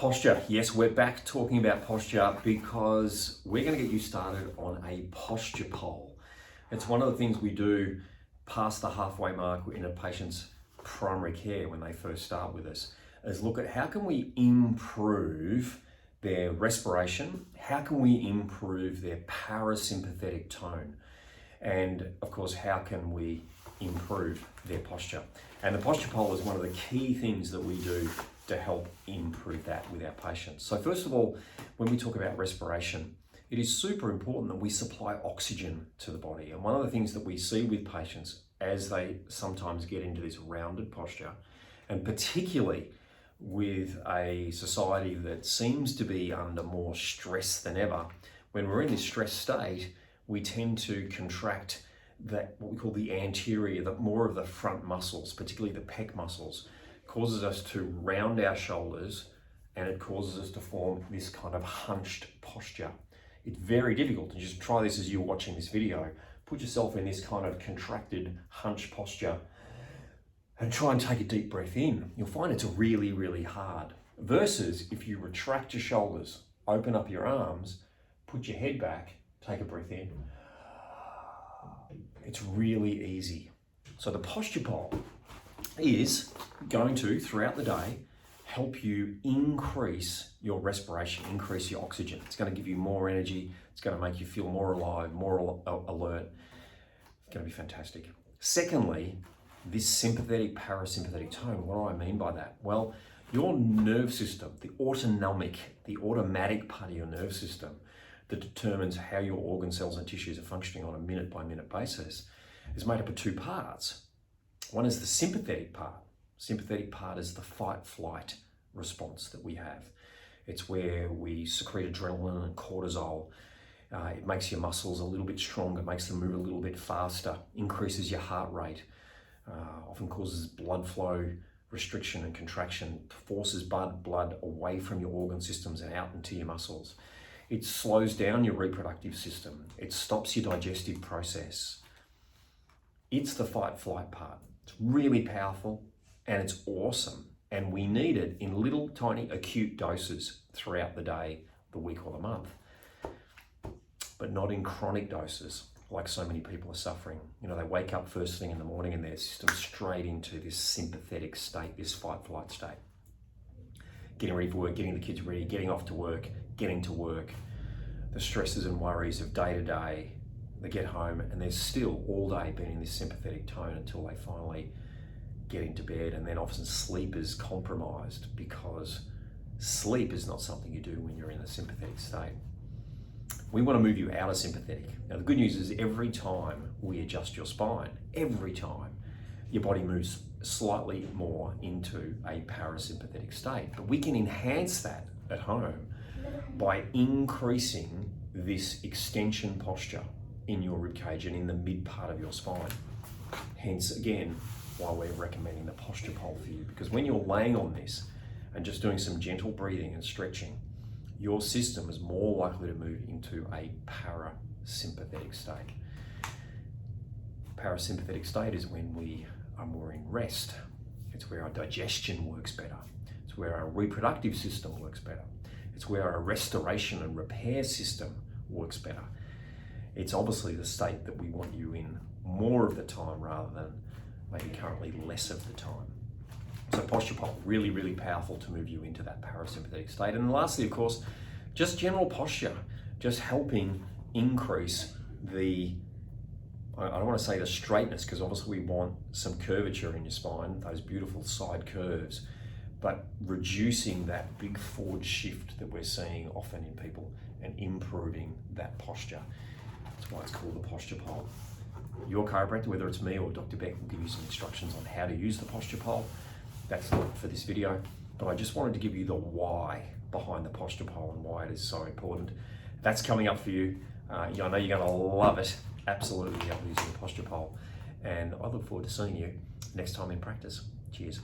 Posture. Yes, we're back talking about posture because we're going to get you started on a posture poll. It's one of the things we do past the halfway mark in a patient's primary care when they first start with us, is look at how can we improve their respiration, how can we improve their parasympathetic tone, and of course, how can we improve their posture. And the posture poll is one of the key things that we do to help improve that with our patients. So first of all, when we talk about respiration, it is super important that we supply oxygen to the body. And one of the things that we see with patients as they sometimes get into this rounded posture, and particularly with a society that seems to be under more stress than ever, when we're in this stress state, we tend to contract that what we call the anterior, more of the front muscles, particularly the pec muscles, causes us to round our shoulders, and it causes us to form this kind of hunched posture. It's very difficult. And just try this as you're watching this video. Put yourself in this kind of contracted, hunched posture and try and take a deep breath in. You'll find it's really, really hard. Versus if you retract your shoulders, open up your arms, put your head back, take a breath in. It's really easy. So the posture poll is going to, throughout the day, help you increase your respiration, increase your oxygen. It's going to give you more energy. It's going to make you feel more alive, more alert. It's going to be fantastic. Secondly, this sympathetic, parasympathetic tone. What do I mean by that? Well, your nerve system, the automatic part of your nerve system that determines how your organ cells and tissues are functioning on a minute-by-minute basis, is made up of two parts. One is the sympathetic part. Sympathetic part is the fight-flight response that we have. It's where we secrete adrenaline and cortisol. It makes your muscles a little bit stronger, makes them move a little bit faster, increases your heart rate, often causes blood flow restriction and contraction, forces blood away from your organ systems and out into your muscles. It slows down your reproductive system. It stops your digestive process. It's the fight-flight part. It's really powerful and it's awesome. And we need it in little tiny acute doses throughout the day, the week or the month, but not in chronic doses like so many people are suffering. You know, they wake up first thing in the morning and their system's straight into this sympathetic state, this fight-flight state. Getting ready for work, getting the kids ready, getting off to work, getting to work, the stresses and worries of day to day. They get home and they're still all day being in this sympathetic tone until they finally get into bed, and then often sleep is compromised because sleep is not something you do when you're in a sympathetic state. We want to move you out of sympathetic. Now the good news is every time we adjust your spine, every time your body moves slightly more into a parasympathetic state. But we can enhance that at home by increasing this extension posture in your ribcage and in the mid part of your spine. Hence, again, why we're recommending the posture poll for you, because when you're laying on this and just doing some gentle breathing and stretching, your system is more likely to move into a parasympathetic state. Parasympathetic state is when we are more in rest. It's where our digestion works better. It's where our reproductive system works better. It's where our restoration and repair system works better. It's obviously the state that we want you in more of the time rather than maybe currently less of the time. So posture poll, really, really powerful to move you into that parasympathetic state. And lastly, of course, just general posture, just helping increase the, I don't want to say the straightness, because obviously we want some curvature in your spine, those beautiful side curves, but reducing that big forward shift that we're seeing often in people and improving that posture. That's why it's called the posture poll. Your chiropractor, whether it's me or Dr. Beck, will give you some instructions on how to use the posture poll. That's not for this video, but I just wanted to give you the why behind the posture poll and why it is so important. That's coming up for you. I know you're going to love it. Absolutely love using the posture poll. And I look forward to seeing you next time in practice. Cheers.